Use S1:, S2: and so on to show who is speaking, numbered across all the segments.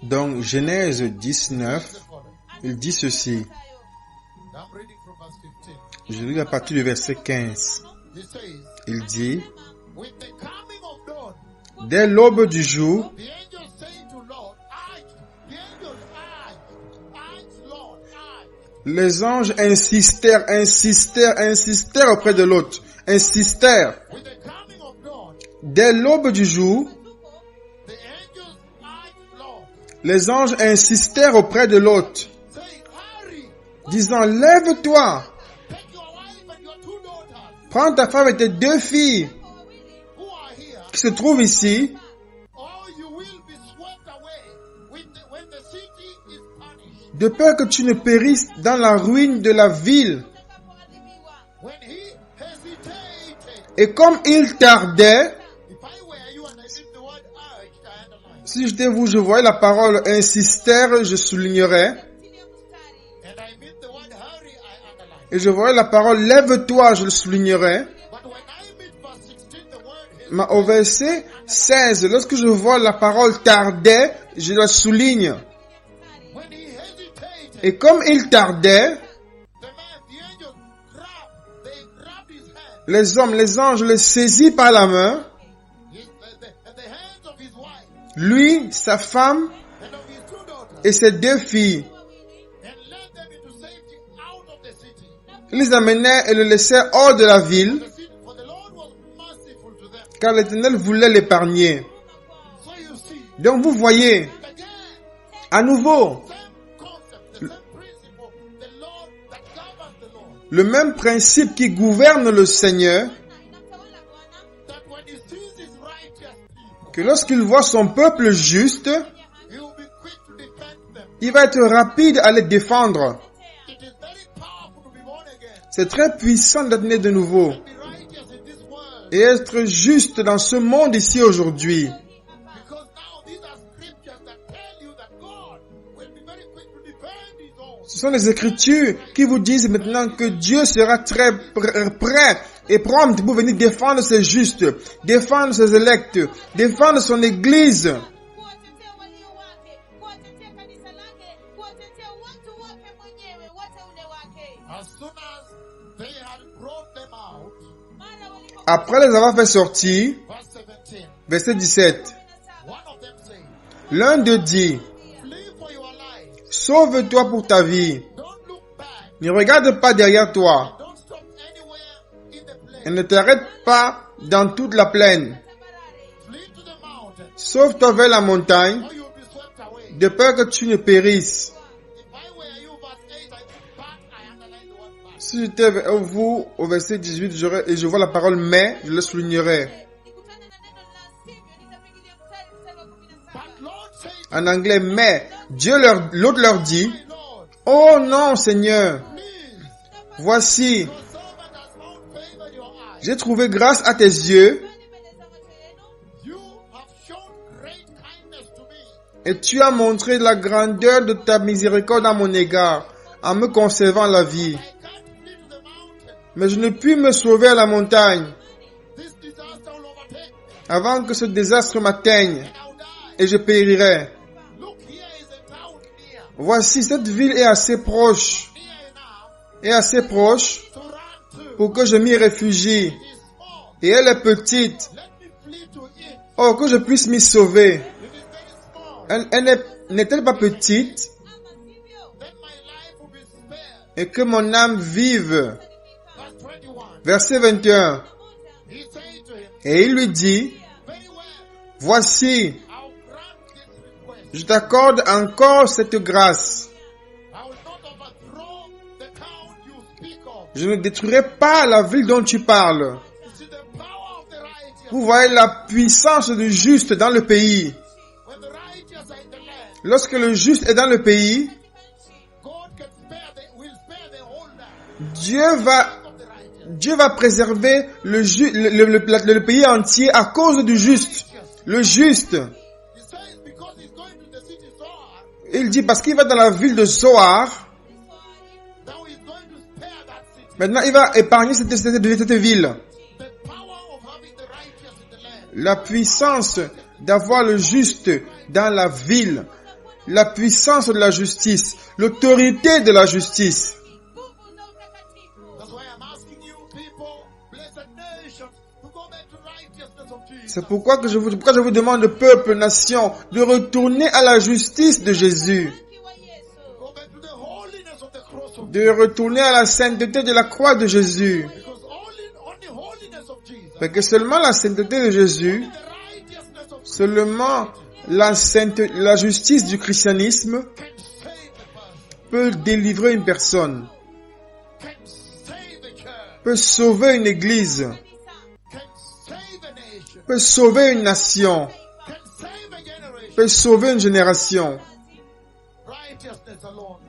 S1: Donc, Genèse 19, il dit ceci. Je lis à partir du verset 15. Il dit, dès l'aube du jour, les anges insistèrent auprès de l'autre. Insistèrent. Dès l'aube du jour, les anges insistèrent auprès de l'autre, disant, lève-toi, prends ta femme et tes 2 filles qui se trouvent ici, de peur que tu ne périsses dans la ruine de la ville. Et comme il tardait, si j'étais vous, je voyais la parole insistèrent, je soulignerais. Et je voyais la parole lève-toi, je le soulignerais. Mais au verset 16, lorsque je vois la parole tardait, je la souligne. Et comme il tardait, les anges le saisissent par la main, lui, sa femme et ses 2 filles. Ils les amenèrent et le laissèrent hors de la ville, car l'Éternel voulait l'épargner. Donc vous voyez, à nouveau, le même principe qui gouverne le Seigneur, que lorsqu'il voit son peuple juste, il va être rapide à les défendre. C'est très puissant d'être né de nouveau et être juste dans ce monde ici aujourd'hui. Ce sont les Écritures qui vous disent maintenant que Dieu sera très prêt et prompt pour venir défendre ses justes, défendre ses élects, défendre son Église. Après les avoir fait sortir, verset 17, l'un d'eux dit, sauve-toi pour ta vie. Ne regarde pas derrière toi. Et ne t'arrête pas dans toute la plaine. Sauve-toi vers la montagne, de peur que tu ne périsses. Si j'étais vous, au verset 18, et je vois la parole mais, je le soulignerai. En anglais, mais, l'autre leur dit, oh non, Seigneur, voici, j'ai trouvé grâce à tes yeux, et tu as montré la grandeur de ta miséricorde à mon égard, en me conservant la vie. Mais je ne puis me sauver à la montagne, avant que ce désastre m'atteigne, et je périrai. Voici, cette ville est assez proche pour que je m'y réfugie. Et elle est petite. Oh, que je puisse m'y sauver. Elle n'est-elle pas petite? Et que mon âme vive. Verset 21. Et il lui dit, voici, je t'accorde encore cette grâce. Je ne détruirai pas la ville dont tu parles. Vous voyez la puissance du juste dans le pays. Lorsque le juste est dans le pays, Dieu va préserver le pays entier à cause du juste. Le juste. Il dit parce qu'il va dans la ville de Zoar. Maintenant, il va épargner cette ville. La puissance d'avoir le juste dans la ville, la puissance de la justice, l'autorité de la justice. C'est pourquoi je vous demande, peuple, nation, de retourner à la justice de Jésus. De retourner à la sainteté de la croix de Jésus. Parce que seulement la sainteté de Jésus, seulement la justice du christianisme peut délivrer une personne, peut sauver une église, peut sauver une nation, peut sauver une génération.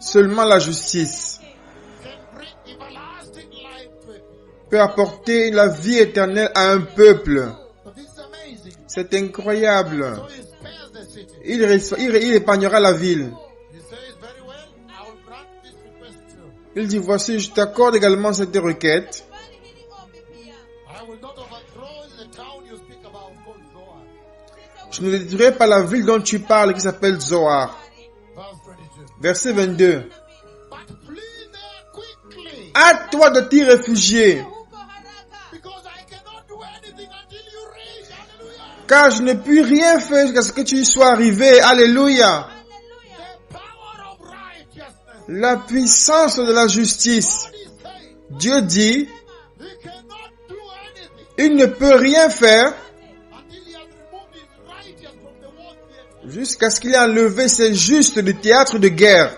S1: Seulement la justice peut apporter la vie éternelle à un peuple. C'est incroyable. Il épargnera la ville. Il dit, voici, je t'accorde également cette requête. Je ne détruirai pas la ville dont tu parles qui s'appelle Zoar. Verset 22. À toi de t'y réfugier. Car je ne puis rien faire jusqu'à ce que tu y sois arrivé. Alléluia. La puissance de la justice. Dieu dit, il ne peut rien faire jusqu'à ce qu'il ait enlevé ses justes du théâtre de guerre.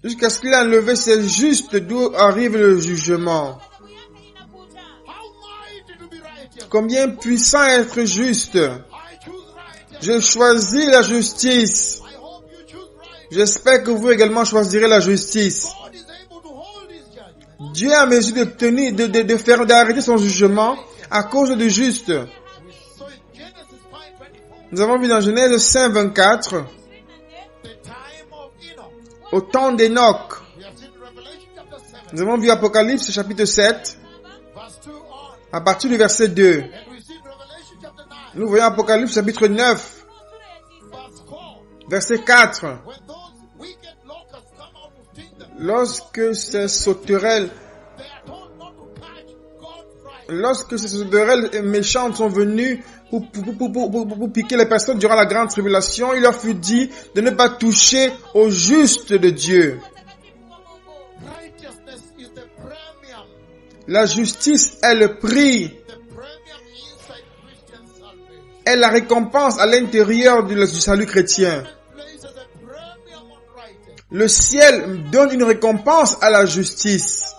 S1: Jusqu'à ce qu'il ait enlevé ses justes d'où arrive le jugement. Combien puissant être juste. Je choisis la justice. J'espère que vous également choisirez la justice. Dieu a mesure de tenir, d'arrêter son jugement à cause du juste. Nous avons vu dans Genèse 5, 24, au temps d'Enoch. Nous avons vu Apocalypse chapitre 7, à partir du verset 2. Nous voyons Apocalypse chapitre 9, verset 4. Lorsque ces sauterelles méchantes sont venues pour piquer les personnes durant la grande tribulation, il leur fut dit de ne pas toucher au juste de Dieu. La justice est le prix, est la récompense à l'intérieur du salut chrétien. Le ciel donne une récompense à la justice.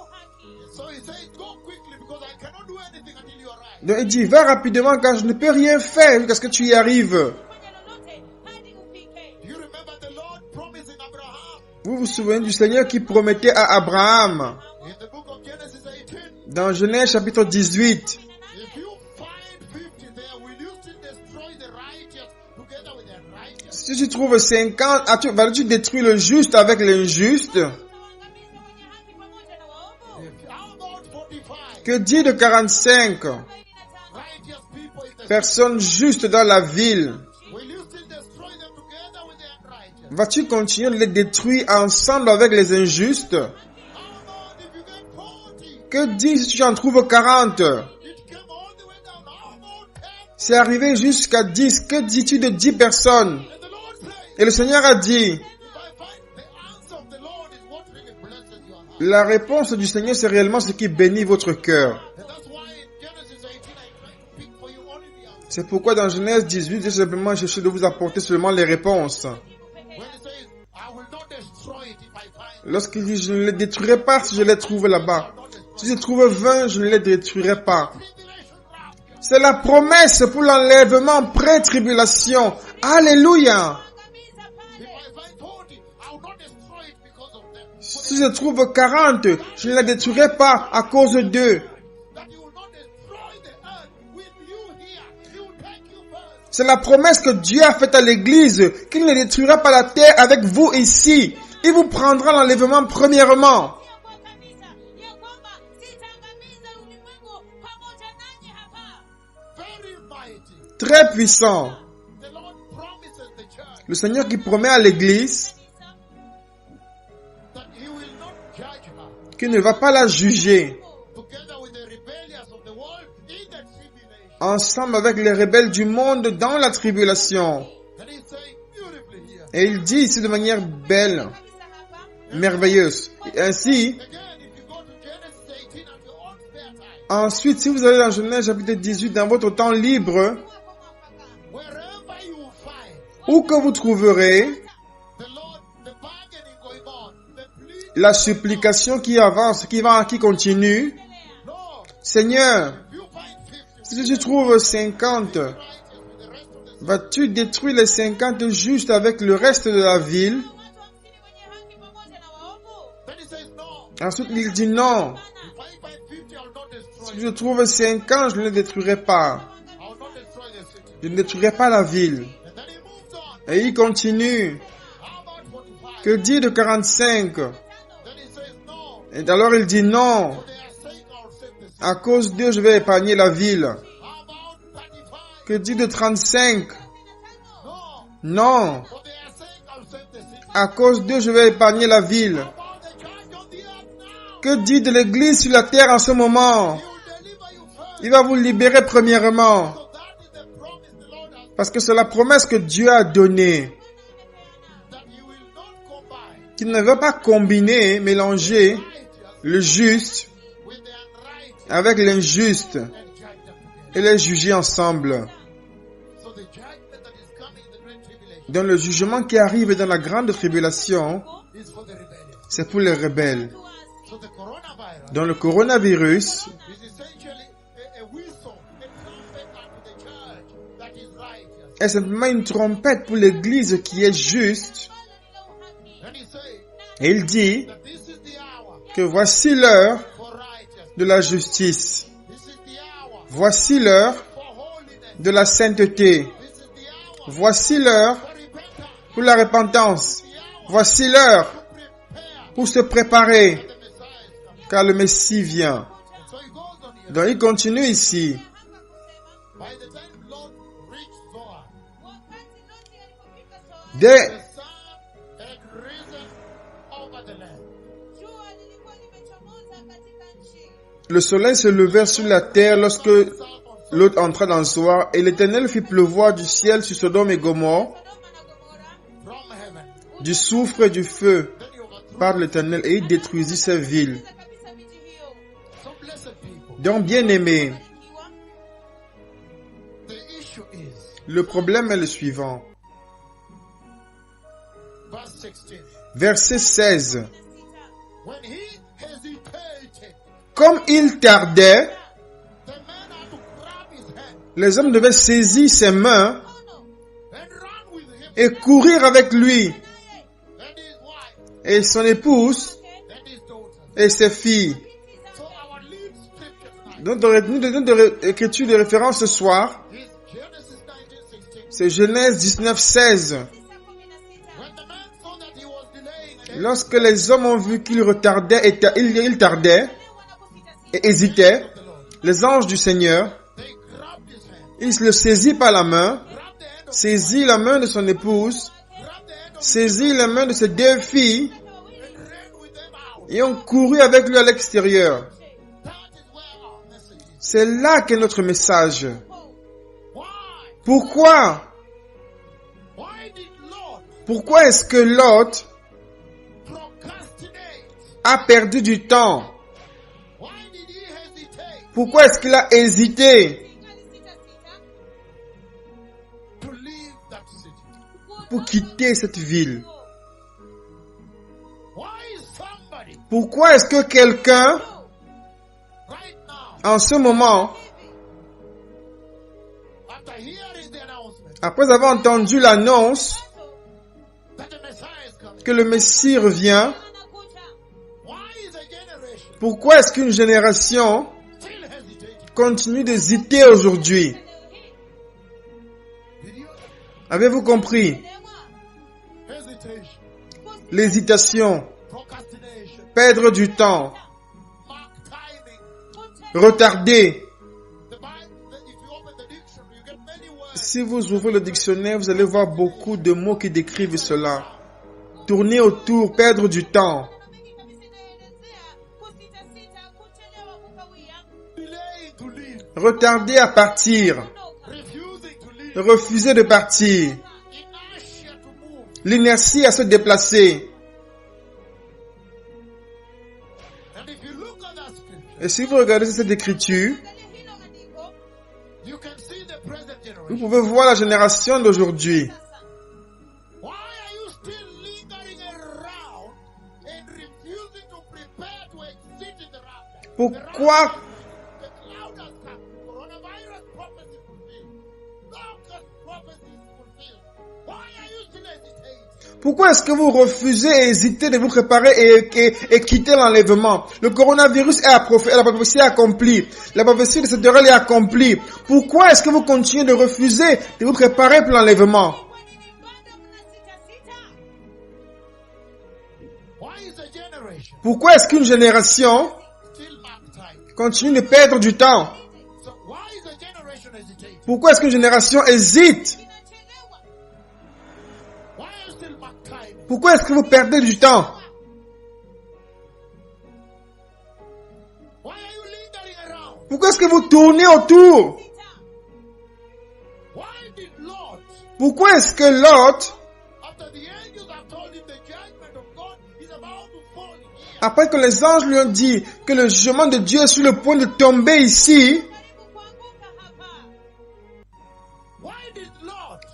S1: Donc il dit, va rapidement car je ne peux rien faire jusqu'à ce que tu y arrives. Vous vous souvenez du Seigneur qui promettait à Abraham dans Genèse chapitre 18. Si tu trouves 50, vas-tu détruire le juste avec l'injuste? Que dit de 45 personnes justes dans la ville? Vas-tu continuer de les détruire ensemble avec les injustes? Que dit si tu en trouves 40? C'est arrivé jusqu'à 10. Que dis-tu de 10 personnes? Et le Seigneur a dit, la réponse du Seigneur, c'est réellement ce qui bénit votre cœur. C'est pourquoi dans Genèse 18, j'ai simplement cherché de vous apporter seulement les réponses. Lorsqu'il dit, je ne les détruirai pas si je les trouve là-bas. Si je trouve 20, je ne les détruirai pas. C'est la promesse pour l'enlèvement pré-tribulation. Alléluia! Si je trouve 40, je ne les détruirai pas à cause d'eux. C'est la promesse que Dieu a faite à l'église, qu'il ne détruira pas la terre avec vous ici. Il vous prendra l'enlèvement premièrement. très puissant. Le Seigneur qui promet à l'Église qu'il ne va pas la juger ensemble avec les rebelles du monde dans la tribulation. Et il dit ici de manière belle, merveilleuse. Et ainsi, ensuite, si vous allez dans Genèse chapitre 18, dans votre temps libre, où que vous trouverez la supplication qui avance, qui continue, Seigneur, si tu trouves 50, vas-tu détruire les 50 justes avec le reste de la ville? Ensuite, il dit non. Si je trouve 50, je ne les détruirai pas. Je ne détruirai pas la ville. Et il continue. Que dit de 45? Et alors il dit non. À cause d'eux, je vais épargner la ville. Que dit de 35? Non. À cause d'eux, je vais épargner la ville. Que dit de l'Église sur la terre en ce moment? Il va vous libérer premièrement. Parce que c'est la promesse que Dieu a donnée. Qu'il ne va pas combiner, mélanger le juste avec l'injuste et les juger ensemble. Donc le jugement qui arrive dans la grande tribulation, c'est pour les rebelles. Donc le coronavirus est simplement une trompette pour l'Église qui est juste. Et il dit que voici l'heure de la justice. Voici l'heure de la sainteté. Voici l'heure pour la repentance. Voici l'heure pour se préparer, car le Messie vient. Donc il continue ici. Le soleil se levait sur la terre lorsque Lot entra dans le soir, et l'Éternel fit pleuvoir du ciel sur Sodome et Gomorrhe, du soufre et du feu par l'Éternel, et il détruisit ces villes. Donc, bien-aimés, le problème est le suivant. Verset 16. Comme il tardait, les hommes devaient saisir ses mains et courir avec lui, et son épouse et ses filles. Donc, notre écriture de référence ce soir, c'est Genèse 19, 16. Lorsque les hommes ont vu qu'il retardait, il tardait et hésitait, les anges du Seigneur, il le saisit par la main, saisit la main de son épouse, saisit la main de ses deux filles, et ont couru avec lui à l'extérieur. C'est là qu'est notre message. Pourquoi? Pourquoi est-ce que Lot a perdu du temps? Pourquoi est-ce qu'il a hésité pour quitter cette ville? Pourquoi est-ce que quelqu'un, en ce moment, après avoir entendu l'annonce que le Messie revient, pourquoi est-ce qu'une génération continue d'hésiter aujourd'hui? Avez-vous compris? L'hésitation, perdre du temps, retarder. Si vous ouvrez le dictionnaire, vous allez voir beaucoup de mots qui décrivent cela. Tourner autour, perdre du temps. Retarder à partir. Refuser de partir. L'inertie à se déplacer. Et si vous regardez cette écriture, vous pouvez voir la génération d'aujourd'hui. Pourquoi est-ce que vous refusez et hésitez de vous préparer et quitter l'enlèvement? Le coronavirus est la prophétie est accomplie. La prophétie de cette heure est accomplie. Pourquoi est-ce que vous continuez de refuser de vous préparer pour l'enlèvement? Pourquoi est-ce qu'une génération continue de perdre du temps? Pourquoi est-ce qu'une génération hésite? Pourquoi est-ce que vous perdez du temps? Pourquoi est-ce que vous tournez autour? Pourquoi est-ce que Lot, après que les anges lui ont dit que le jugement de Dieu est sur le point de tomber ici,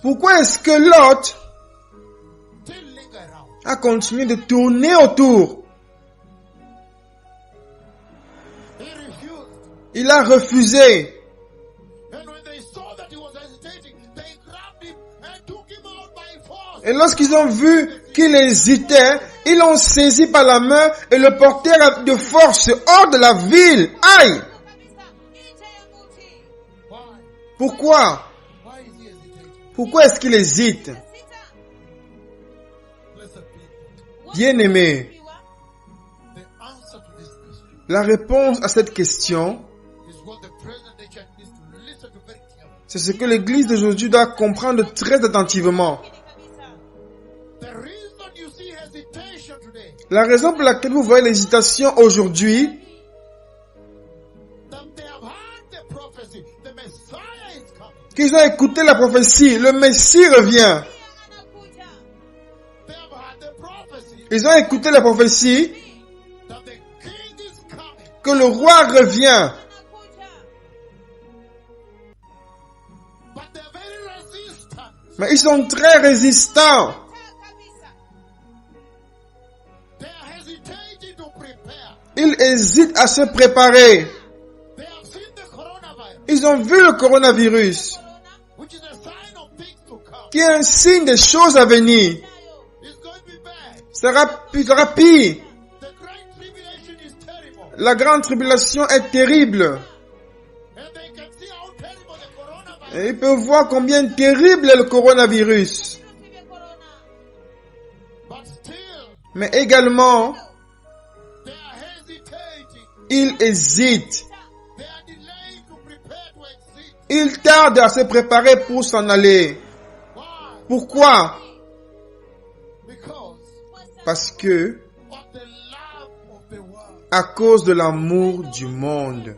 S1: pourquoi est-ce que Lot a continué de tourner autour? Il a refusé. Et lorsqu'ils ont vu qu'il hésitait, ils l'ont saisi par la main et le portèrent de force hors de la ville. Aïe! Pourquoi? Pourquoi est-ce qu'il hésite? Bien-aimé, la réponse à cette question, c'est ce que l'Église d'aujourd'hui doit comprendre très attentivement. La raison pour laquelle vous voyez l'hésitation aujourd'hui, qu'ils ont écouté la prophétie, le Messie revient. Ils ont écouté la prophétie que le roi revient. Mais ils sont très résistants. Ils hésitent à se préparer. Ils ont vu le coronavirus, qui est un signe des choses à venir. Sera pire. La grande tribulation est terrible. Et ils peuvent voir combien terrible est le coronavirus. Mais également, ils hésitent. Ils tardent à se préparer pour s'en aller. Pourquoi? Parce que, à cause de l'amour du monde.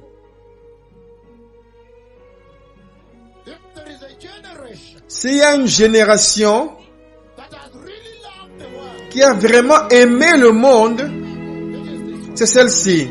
S1: S'il y a une génération qui a vraiment aimé le monde, c'est celle-ci.